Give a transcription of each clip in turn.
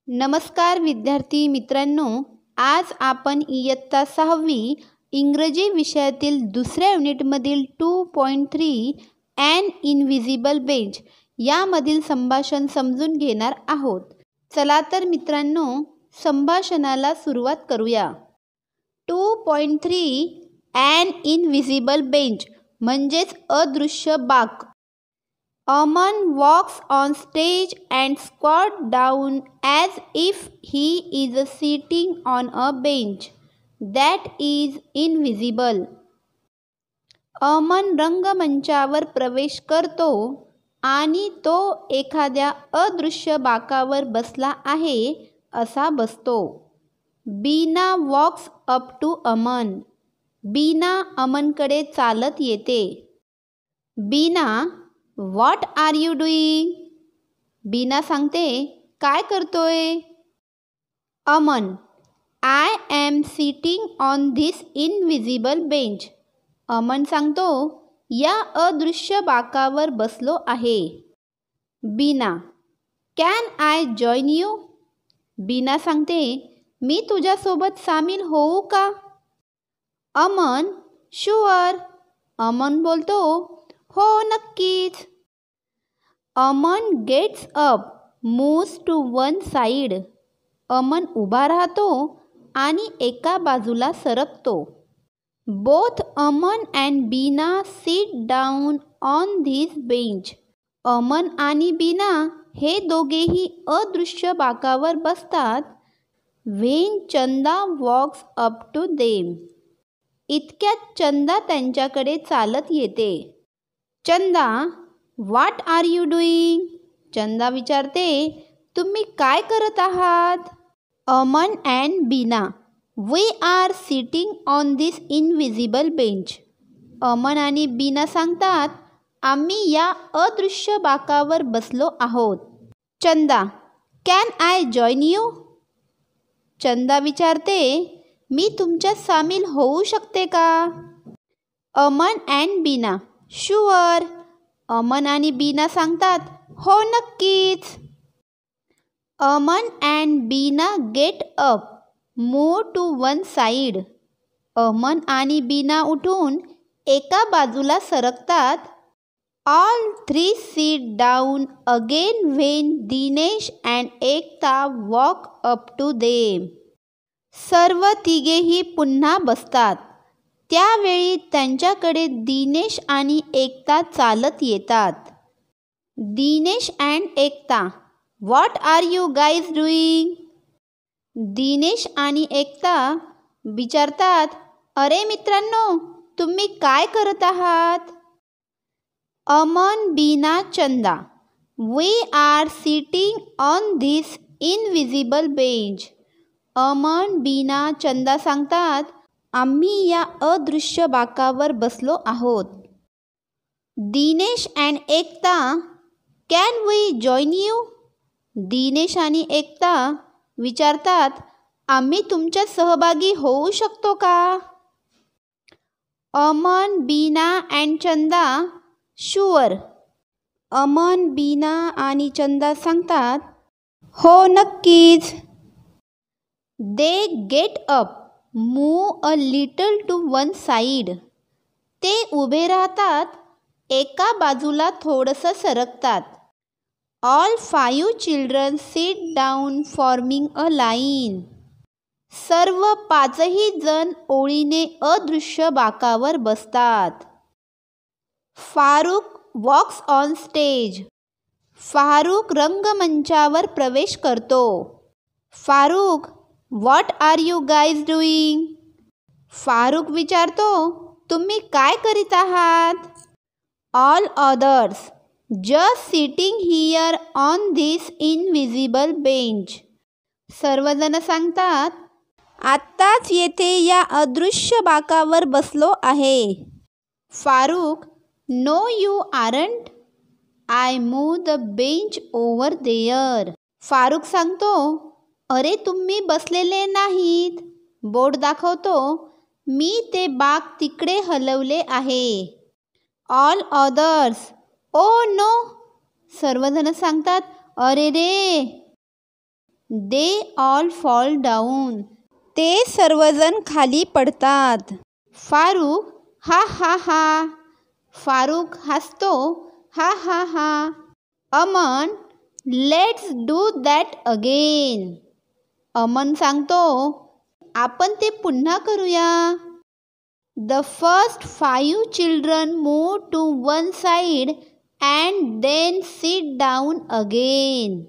नमस्कार विद्यार्थी मित्रांनो, आज आपण इयत्ता 6वी इंग्रजी विषयातील दुसऱ्या युनिटमधील 2.3 ॲन इनव्हिजिबल बेंच यामधील संभाषण समजून घेणार आहोत. चला तर मित्रांनो, संभाषणाला सुरुवात करूया. 2.3 ॲन इनव्हिजिबल बेंच म्हणजेच अदृश्य बाक. Aman walks on stage and squats down as if he is sitting on a bench that is invisible. Aman रंगमंचावर प्रवेश करतो आणि तो एखाद्या अदृश्य बाकावर बसला आहे असा बसतो. Beena walks up to Aman. Beena अमनकडे चालत येते. Beena, what are you doing? Beena सांगते, काय करतोय? Aman, I am sitting on this invisible bench. Aman सांगतो, या अदृश्य बाकावर बसलो आहे. Beena, can I join you? Beena सांगते, मी तुझ्यासोबत सामील होऊ का? अमन, शुअर. अमन बोलतो, हो नक्कीच. Aman gets up, moves to one side. Aman उभा राहतो आणि एका बाजूला सरकतो. Both Aman and Bina sit down on this bench. Aman आणि बीना हे दोघेही अदृश्य बाकावर बसतात. When Chanda walks up to them. इतक्यात चंदा त्यांच्याकडे चालत येते. Chanda, what are you doing? Chanda विचारते, तुम्ही काय करत आहात? Aman and Bina, we are sitting on this invisible bench. Aman आणि बीना सांगतात, आम्ही या अदृश्य बाकावर बसलो आहोत. Chanda, can I join you? Chanda विचारते, मी तुमच्यात सामील होऊ शकते का? Aman and Beena, sure. अमन आणि बीना सांगतात, हो नक्कीच. Aman and Beena get up, move to one side. Aman आणि बीना उठून एका बाजूला सरकतात. All three sit down again when Dinesh and Ekta walk up to them. सर्व तिघेही पुन्हा बसतात. त्यावेळी त्यांच्याकडे दिनेश आणि एकता चालत येतात. Dinesh and Ekta, what are you guys doing? Dinesh आणि एकता विचारतात, अरे मित्रांनो, तुम्ही काय करत आहात? Aman, Beena, Chanda, we are sitting on this invisible bench. Aman, Beena, Chanda सांगतात, आम्ही या अदृश्य बाकावर बसलो आहोत. Dinesh and Ekta, can we join you? Dinesh आणि एकता विचारतात, आम्ही तुमच्यात सहभागी होऊ शकतो का? Aman, Beena and Chanda, sure. अमन, बीना आणि चंदा सांगतात, हो नक्कीच. They get up, move a little to one side. ते उभे राहतात, एका बाजूला थोडंसं सरकतात. All 5 children sit down forming a line. सर्व 5ही जण ओळीने अदृश्य बाकावर बसतात. Farooq walks on stage. Farooq रंगमंचावर प्रवेश करतो. Farooq, what are you guys doing? Farooq विचारतो, तुम्ही काय करीत आहात? All others, just sitting here on this invisible bench. सर्वजण सांगतात, आत्ताच येथे या अदृश्य बाकावर बसलो आहे. Farooq, no you aren't. I move the bench over there. Farooq सांगतो, अरे तुम्ही बसलेले नाहीत. बोर्ड दाखवतो, मी ते बाक तिकडे हलवले आहे. All others, oh no. सर्वजण सांगतात, अरे रे. They all fall down. ते सर्वजण खाली पडतात. फारुख, हा हा हा. फारुख हसतो, हा हा हा. Aman, let's do that again. Aman सांगतो, आपण ते पुन्हा करूया. The first 5 children move to one side and then sit down again.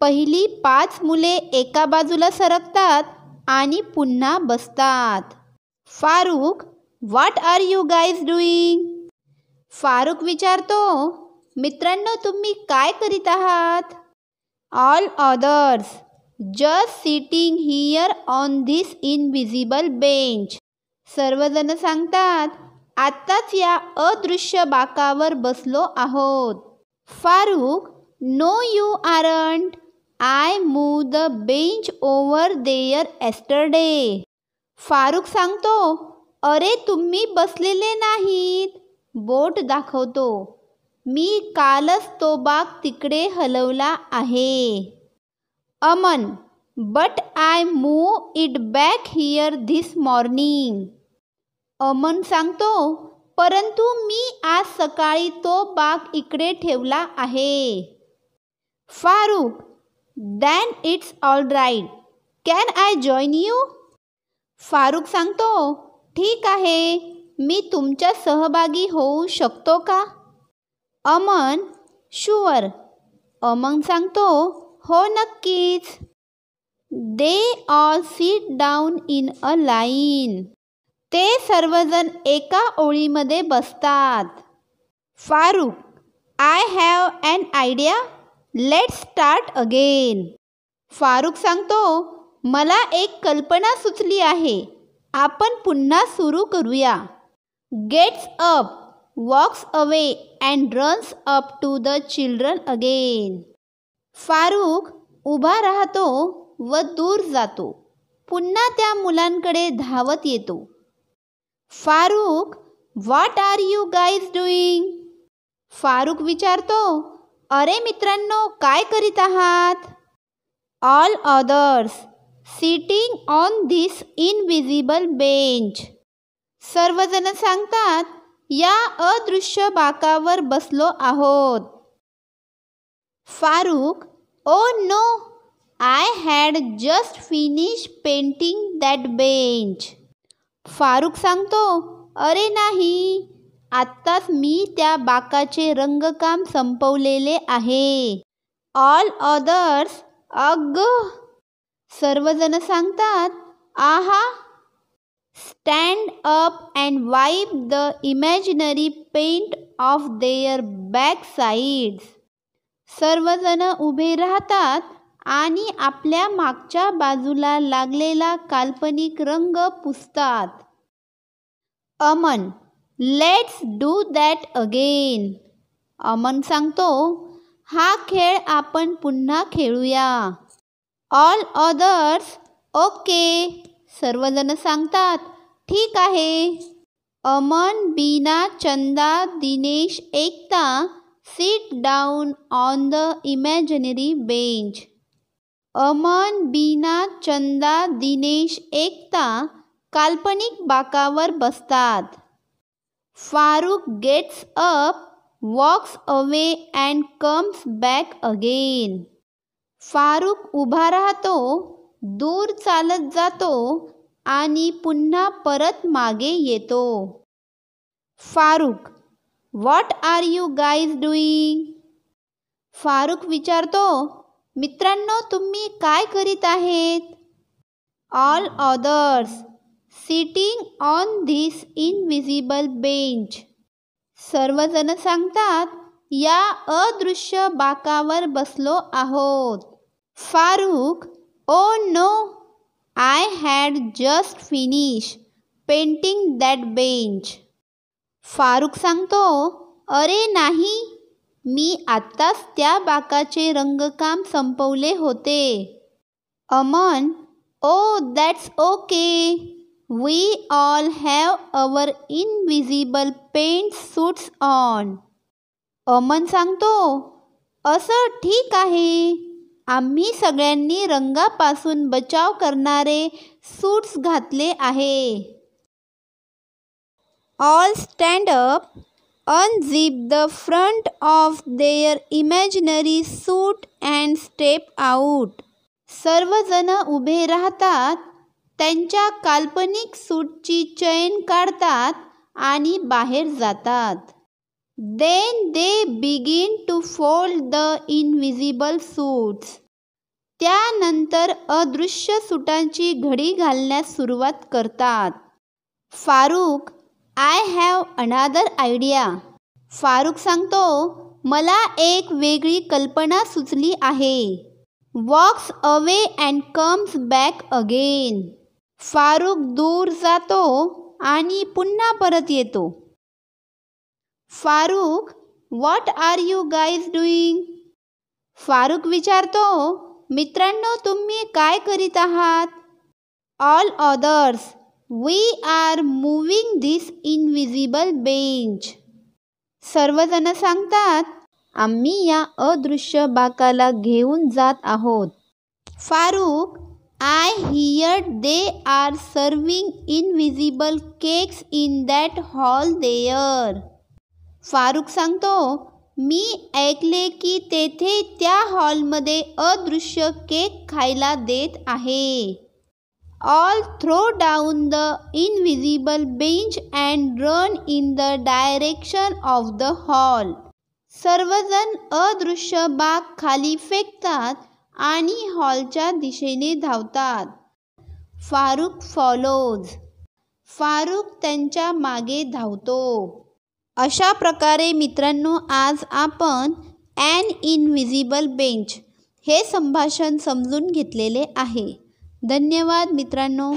पहिली 5 मुले एका बाजूला सरकतात आणि पुन्हा बसतात. Farooq, what are you guys doing? Farooq विचारतो, मित्रांनो तुम्ही काय करीत आहात? All others, just sitting here on this invisible bench. सर्वजण सांगतात, आत्ताच या अदृश्य बाकावर बसलो आहोत. Farooq, no you aren't. I move the bench over there yesterday. Farooq सांगतो, अरे तुम्ही बसलेले नाहीत. बोट दाखवतो. मी कालच तो बाक तिकडे हलवला आहे. Aman, but I move it back here this morning. Aman सांगतो, परंतु मी आज सकाळी तो बाक इकडे ठेवला आहे. Farooq, then it's all right. Can I join you? Farooq सांगतो, ठीक आहे, मी तुमच्या सहभागी होऊ शकतो का? अमन, शुअर. अमन सांगतो, हो नक्कीच. They all sit down in a line. ते सर्वजण एका ओळीमध्ये बसतात. Farooq, I have an idea. Let's start again. Farooq सांगतो, मला एक कल्पना सुचली आहे. आपण पुन्हा सुरू करूया. Gets up, walks away and runs up to the children again. Farooq उभा राहतो व दूर जातो. पुन्हा त्या मुलांकडे धावत येतो. Farooq, what are you guys doing? Farooq विचारतो, अरे मित्रांनो काय करीत आहात? All others, sitting on this invisible bench. सर्वजण सांगतात, या अदृश्य बाकावर बसलो आहोत. Farooq, oh no, I had just finish painting that bench. Farooq सांगतो, अरे नाही, आत्ताच मी त्या बाकाचे रंगकाम संपवलेले आहे. ऑल अदर्स, अग. सर्वजण सांगतात, आहा. Stand up and wipe the imaginary paint off their back sides. सर्वजण उभे राहतात आणि आपल्या मागच्या बाजूला लागलेला काल्पनिक रंग पुसतात. Aman, let's do that again. Aman सांगतो, हा खेळ आपण पुन्हा खेळूया. All others, okay. सर्वजण सांगतात, ठीक आहे. Aman, Beena, Chanda, Dinesh, Ekta sit down on the imaginary bench. Aman, Beena, Chanda, Dinesh, Ekta काल्पनिक बाकावर बसतात. Farukh gets up, walks away and comes back again. Farooq उभा राहतो, दूर चालत जातो आणि पुन्हा परत मागे येतो. Farooq, what are you guys doing? Farooq विचारतो, मित्रांनो तुम्ही काय करीत आहेत? All others, sitting on this invisible bench. सर्वजण सांगतात, या अदृश्य बाकावर बसलो आहोत. Farooq, oh no, I had just finish painting that bench. Farooq सांगतो, अरे नाही, मी आत्ताच त्या बाकाचे रंगकाम संपवले होते. अमन, ओ that's okay. We all have our invisible paint suits on. Aman सांगतो, असं ठीक आहे. आम्ही सगळ्यांनी रंगापासून बचाव करणारे सूट्स घातले आहे. All stand up, unzip the front of their imaginary suit and step out. सर्वजण उभे राहतात, त्यांच्या काल्पनिक सूटची चैन काढतात आणि बाहेर जातात. Then they begin to fold the invisible suits. त्यानंतर अदृश्य सुटांची घडी घालण्यास सुरुवात करतात. Farooq, I have another idea. Farooq सांगतो, मला एक वेगळी कल्पना सुचली आहे. Walks away and comes back again. Farooq दूर जातो आणि पुन्हा परत येतो. Farooq, what are you guys doing? Farooq विचारतो, मित्रांनो तुम्ही काय करीत आहात? All others, we are moving this invisible bench. सर्वजण सांगतात, आम्ही या अदृश्य बाकाला घेऊन जात आहोत. Farooq, I heard they are serving invisible cakes in that hall there. Farooq सांगतो, मी ऐकले की तेथे त्या हॉलमध्ये अदृश्य केक खायला देत आहे. All throw down the invisible bench and run in the direction of the hall. सर्वजण अदृश्य बाक खाली फेकतात आणि हॉलच्या दिशेने धावतात. फारुक फॉलोज. फारुक त्यांच्या मागे धावतो. अशा प्रकारे मित्रांनो, आज आपण ॲन इनव्हिजिबल बेंच हे संभाषण समजून घेतलेले आहे. धन्यवाद मित्रांनो.